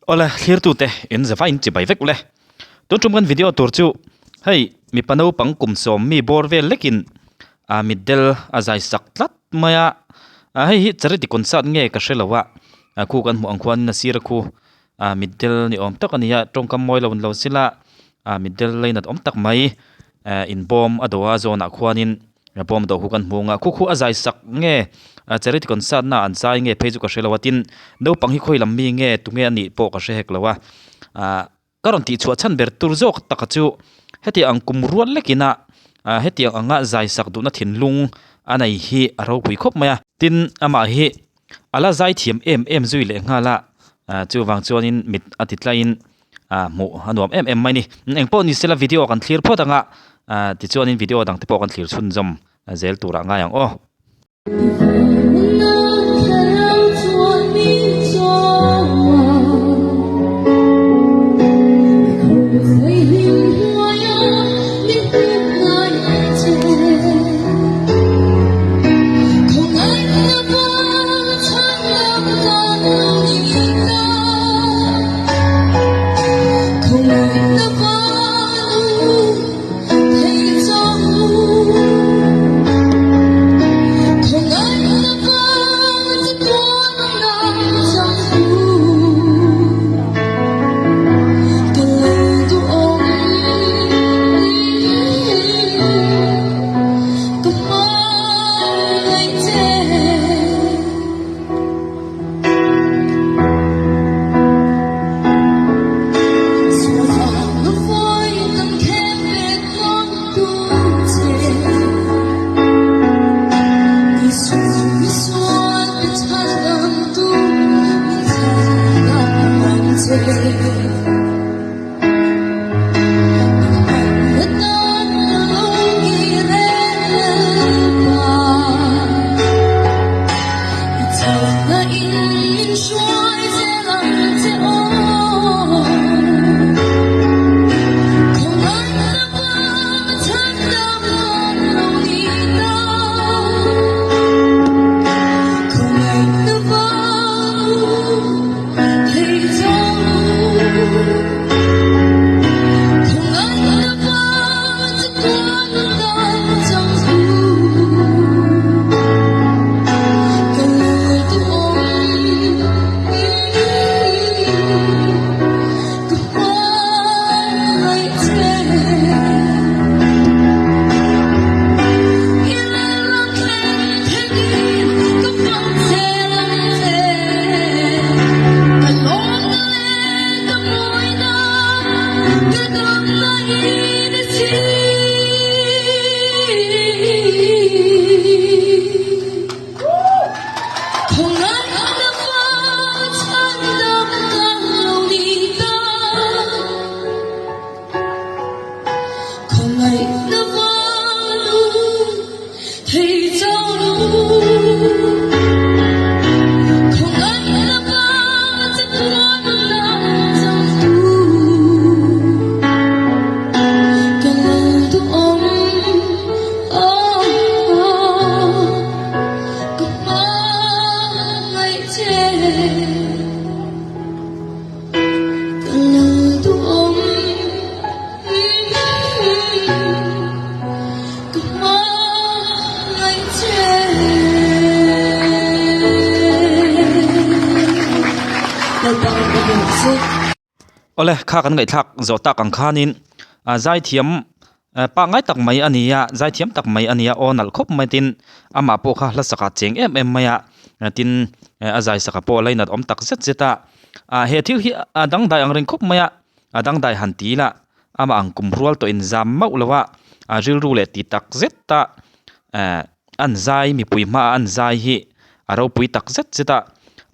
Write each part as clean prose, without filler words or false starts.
Ola clear tu te in za vain chi bai vek le ton tum kan video tur chu hei mi pano pang kum som mi bor vel lekin a middel azai sak tlat maya a hei hi chariti concert nge ka shelawa a khu kan mu angkhwan na sir khu a middel ni om tak ania tong kam moi lo sila a middel leinat om tak mai in bom adowa zona khwanin bom do hu kan munga khu azai sak nge charity concert na an sai nge pheju ka shelawatin no pang hi khoi lam mi nge tu nge ani po ka she hek lawa karon ti chu chan ber tur jok takachu heti ang kum rual lekina heti anga zai sak du na thin lung anai hi aro pui khop maya tin ama hi ala zai thiam em zui le ngala chu wang chuanin mit atitlain mu anuam em mai ni engpo ni sela video kan clear photanga ti chuanin video dang te po kan clear chun jom zel tura nga yang o ole kha kan ngai thak zota kang khanin zai thiam pa ngai tak mai ania zai thiam tak mai ania onal khop mai tin ama po kha la saka cheng em maya tin azai saka po lainat om tak zet zeta he thil hi adang dai ang ring khop maya adang dai han ti la ama ang kum rual to in zam mau lawa ril ru le ti tak zeta an zai mi pui ma an zai hi aro pui tak zet zeta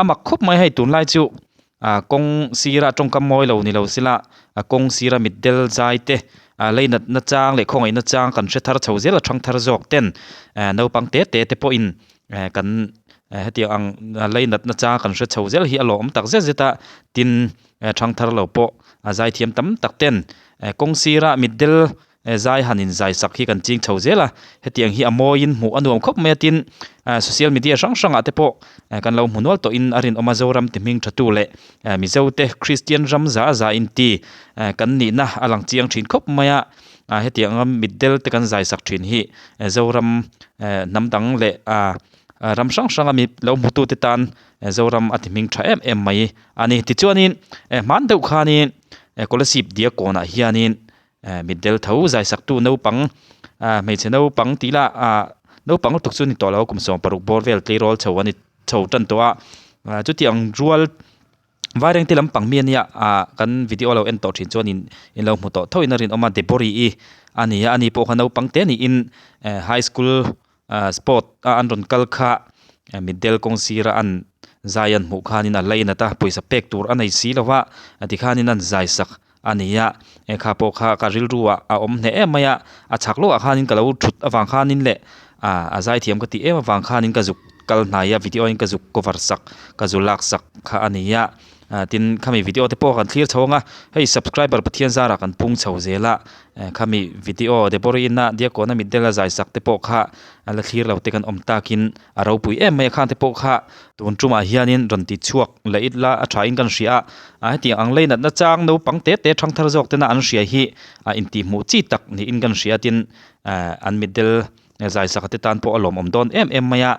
ama khop mai hai tun lai chu kong sira trong kam moi lo ni lo sila kong sira middel zai te leinat na chang le khongai na chang kan she thar chhozel a thang thar jok ten no pang te po in kan heti ang leinat na chang kan she chhozel hi alom tak zeta tin thang thar lo po zai thiam tam tak ten kong sira middel zai hanin zai sak hi kan ching chho zela hetiang hi amoin mu anuam khop metin social media sang ate po kan lo munol to in arin omazoram timing thatu le mizote Christian ramza za inti kan ni na alang chiang thin khop maya hetiang middle te kan zai sak thin hi zoram namdang le ram sang mi lo mutu te tan zoram atiming tha em mai ani ti chuanin man deuh khani scholarship dia kona hianin middle thau zai sak tu no pang mei cheno pang tila no pang tuk chu ni to lo kum som paruk borvel tlirol chawani chaw tan to chu tiang rual vareng tilam pang mian ya kan video lo en to thin chuanin in lo mu to thoin rin oma debori i ani po khano pang te ni in high school sport anron kalkha middle kongsira an zayan mu khanin a leina ta poisa pek tur anei silawa tikhanin an zai sak ania kha po kha ka ril ruwa om ne emaya chaklo khanin kalo thut awang khanin le azai thiam ka ti em awang khanin ka zuk kal naya video in ka zuk cover sak ka zulak sak kha ania tin khami video te po kan clear chawanga hei subscriber pathian zara kan pung chho zela khami video de borina dia kona middle zai sak te po kha ala clear lo te kan omtakin aro pui em mai khan te po kha tun tuma hianin ranti chuak la itla a thain kan ria ti anglei na chang no pangte te thang thar jok te na an ria hi inti mu chi tak ni in kan ria tin an middle zai sakate tan po alom don em maya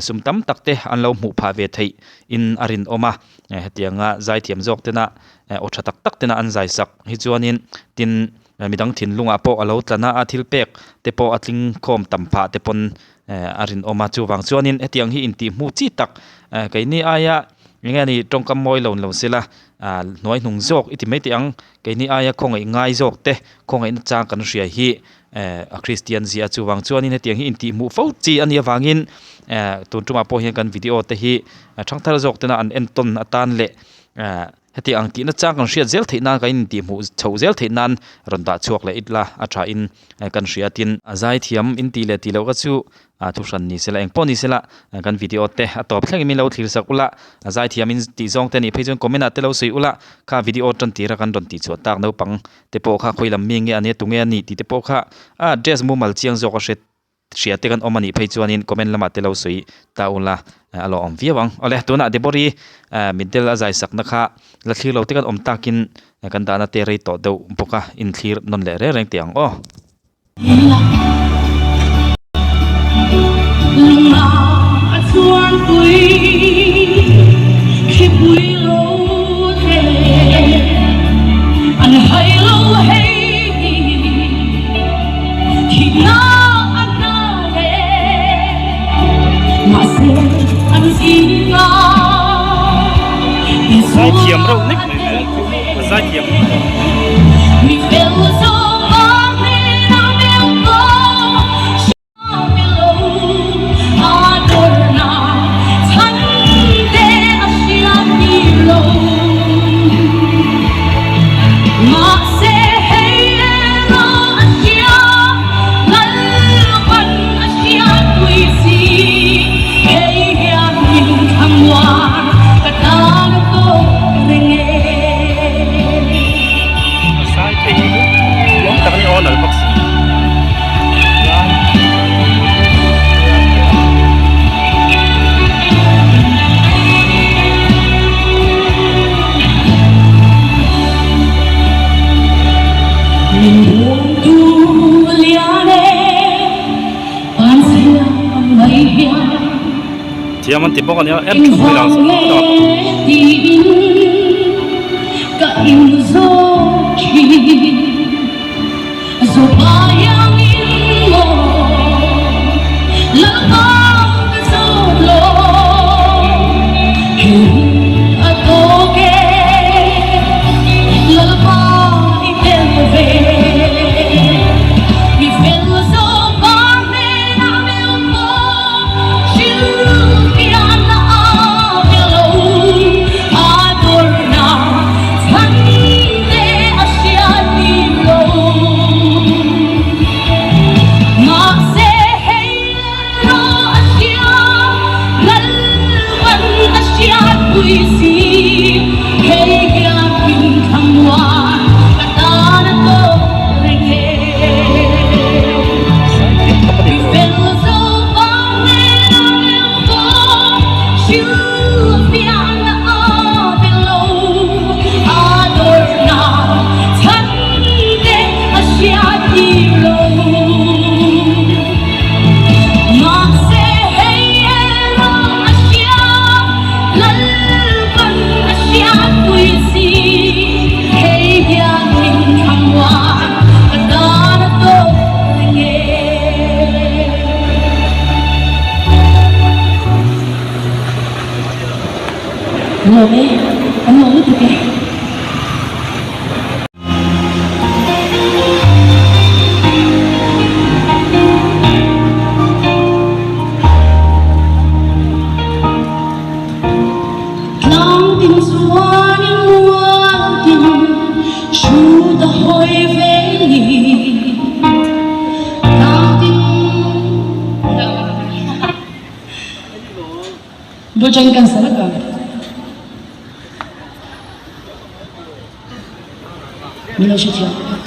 sumtam takte an lo mu pha ve thei in arin oma hetianga zai thiam jok tena otha tak tena an zai sak hi chuanin tin midang thin lunga po alo tlana athil pek te po atling khom tampha te pon arin oma chu wang chuanin hetiang hi inti mu chi tak kaini aya ngani tongkam moi lo sela noi nung jok itimei tiang kaini aya khongai ngai jok te khongai na chang kan ria hi a Christian zia chuwang chuanin hetiang hi inti mu fo chi ania wangin tun tuma po hian kan video te hi thangthar jok tena an enton atan le heti ang ti na chang kan ria zel theina ka in ti mu chho zel theinan ronda chuak le itla atha in kan ria tin azai thiam in ti le ti lo ka chu thu san ni sela eng poni sela kan video te atop thleng mi lo thlir sak ula azai thiam in ti zong te ni phejong comment ate lo sei ula kha video tan tira kan ron ti chu tak no pang te po kha khoilam mi nge ane tunge ani ti te po kha dress mu mal chiang zo ka shet ria te kan omani pheichuanin comment lama te lo sei ta ula alo om viawang ole tuna debori middle azai sak na kha la thlir lo te kan om takin kan dana te rei to deuh boka in thlir non le re reng tiang o Zai thiam rau nik zai thiam Tiaman timbok kan ya em cukup bilang Bojang kan sana kan. Malaysia siapa?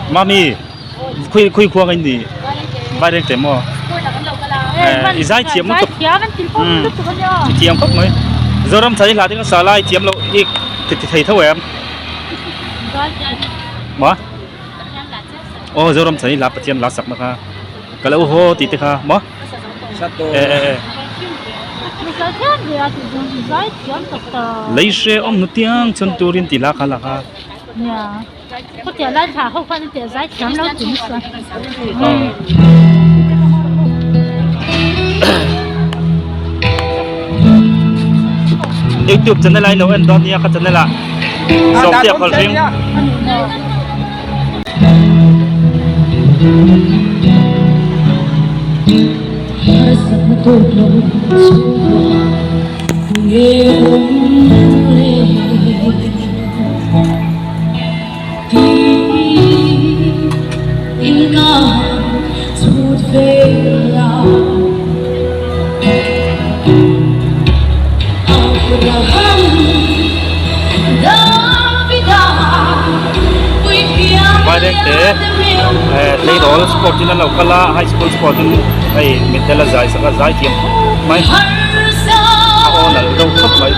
Mami, khui khuang anh đi, bài đẹp tem mò. Izai tiêm một chút, tiêm cấp mới. Giờ làm thấy là tiếng xả lại tiêm lâu, ít thấy thâu em. Mà? Giờ làm thấy là tiêm lá sặc mà ha. Cái lâu ho tí thế ha, mà? Lấy xe ông nút tiếng chân turin tí lá ha. có tiền lên thả không phải tiền giá chấm nó chính xác. YouTube channel ai no en don nia ka channel a som tia khol ring Vai dek te lei rol sport in lo kala high school sport in ai mitela zai saka zai tiam mai a on al do khap mai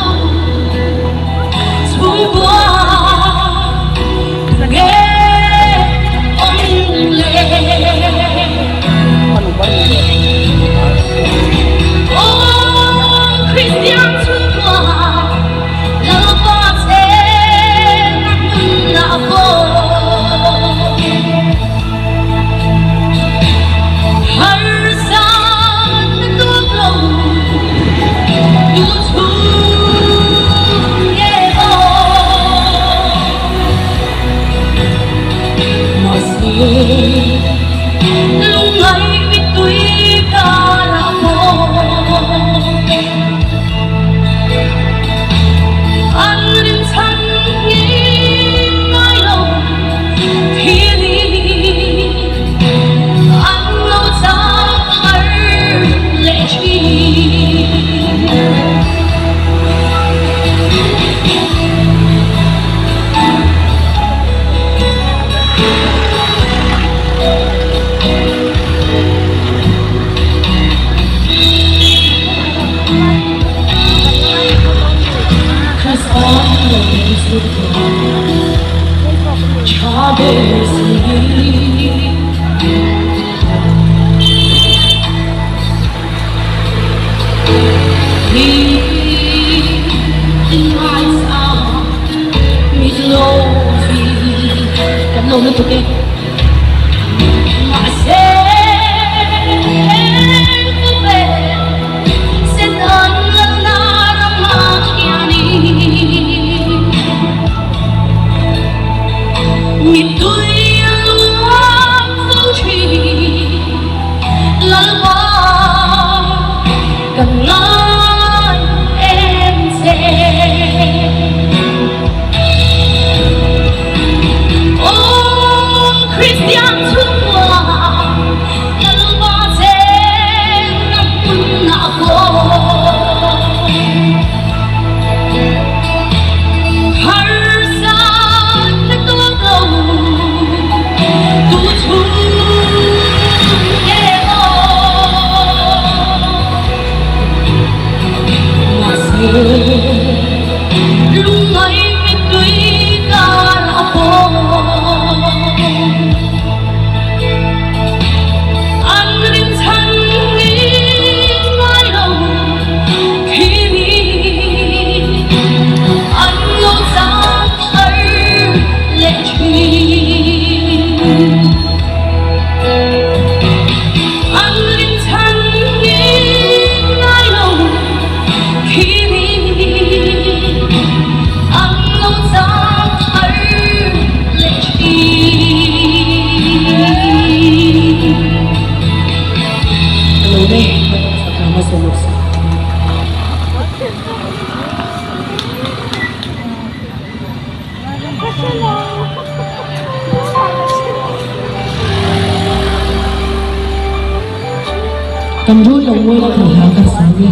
Cầm rút đồng môi là thử hào cả sáng đi.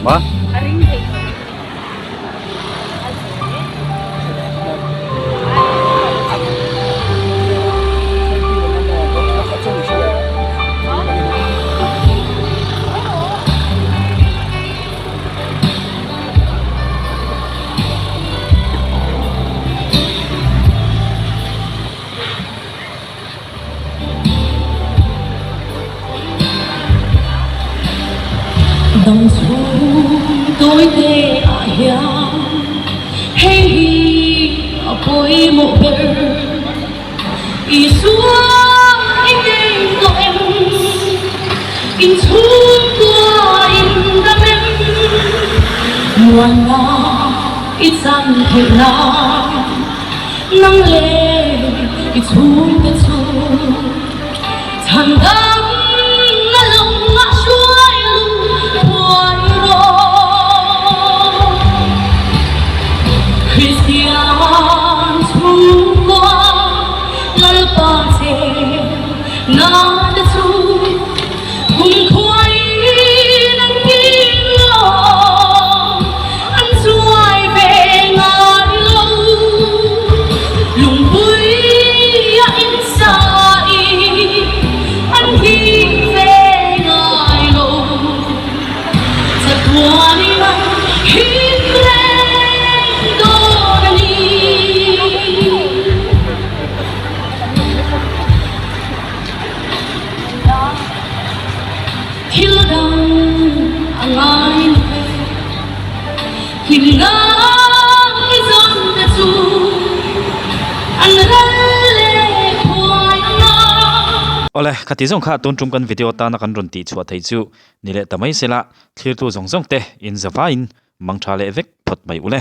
ma Đồng số tôi thế à hiya hey hi apoi mo ber isua in ding ko em in chung ko in da men tuan na isang hila nang le itung cái chu thằng đam na lòng ngã xuôi buồn lo Christian chung qua lal pa se na de chu cùng khoai nang kim lo anh xuôi về ngài lâu lùng vui in sai anh đi về ngài lâu giật hoa đi anh hít lên đôi đi thiếu đau anh ai khi ngã cái giọt đất chu anh lê khoai na ole khati zong kha ton tum kan video ta na kan ron ti chua thei chu ni le tamai sela thlir tu zong zong te in zawa in mangtha le vek phot mai ule